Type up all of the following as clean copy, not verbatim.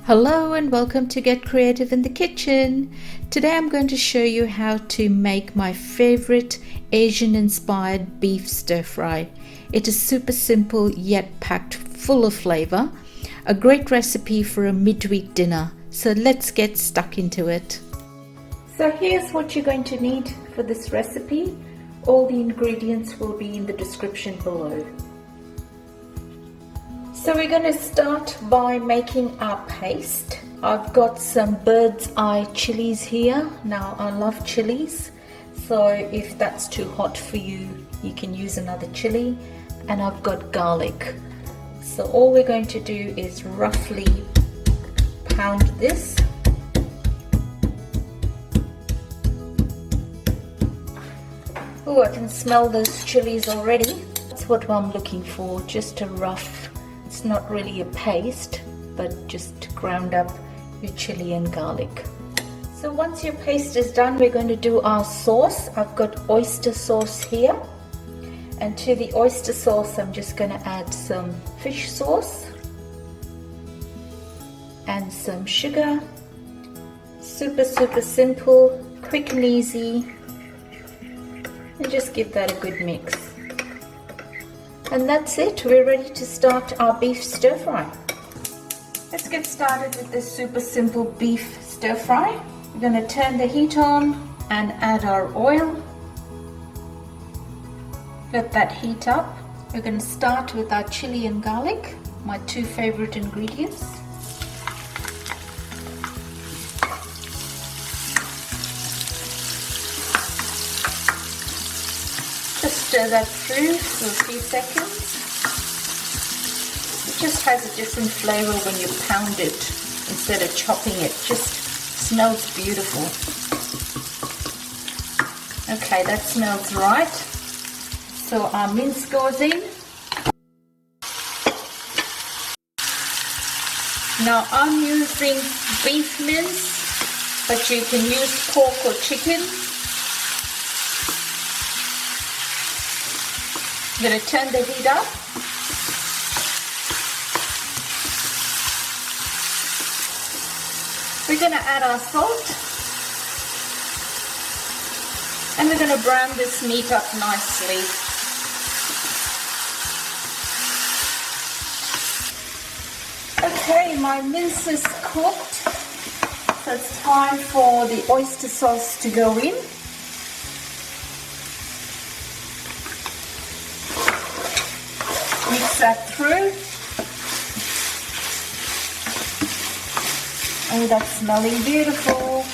Hello and welcome to Get Creative in the Kitchen. Today I'm going to show you how to make my favorite Asian inspired beef stir fry. It is super simple yet packed full of flavor. A great recipe for a midweek dinner. So let's get stuck into it. So here's what you're going to need for this recipe. All the ingredients will be in the description below. So we're going to start by making our paste. I've got some bird's eye chilies here. Now I love chilies, so if that's too hot for you, you can use another chili. And I've got garlic. So all we're going to do is roughly pound this. Oh, I can smell those chilies already. That's what I'm looking for, just a rough. It's not really a paste, but just ground up your chili and garlic. So once your paste is done, we're going to do our sauce. I've got oyster sauce here. And to the oyster sauce, I'm just going to add some fish sauce and some sugar. Super simple, quick and easy. And just give that a good mix. And that's it, we're ready to start our beef stir fry. Let's get started with this super simple beef stir fry. We're going to turn the heat on and add our oil. Let that heat up. We're going to start with our chili and garlic, my two favorite ingredients. Just stir that through for a few seconds. It just has a different flavor when you pound it instead of chopping it. Just smells beautiful. Okay, that smells right. So our mince goes in. Now I'm using beef mince, but you can use pork or chicken. I'm going to turn the heat up. We're going to add our salt. And we're going to brown this meat up nicely. Okay, my mince is cooked. So it's time for the oyster sauce to go in. Mix that through. Oh, that's smelling beautiful.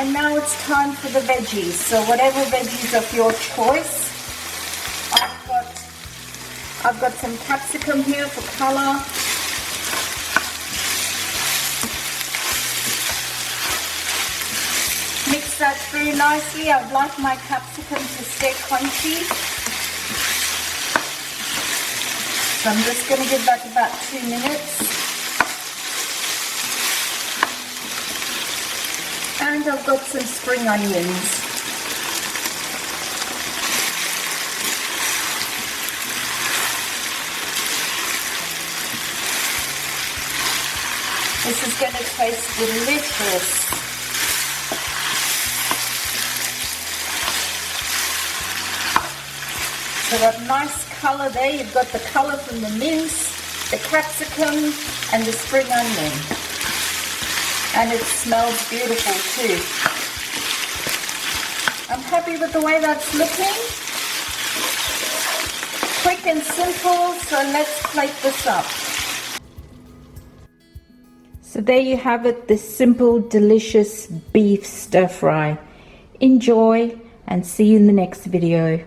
And now it's time for the veggies. So whatever veggies of your choice. I've got some capsicum here for color. Mix that through nicely. I'd like my capsicum to stay crunchy. So I'm just going to give that about 2 minutes. And I've got some spring onions. This is going to taste delicious. So that nice color there, you've got the color from the mince, the capsicum and the spring onion. And it smells beautiful too. I'm happy with the way that's looking. Quick and simple, so let's plate this up. So there you have it, this simple, delicious beef stir fry. Enjoy and see you in the next video.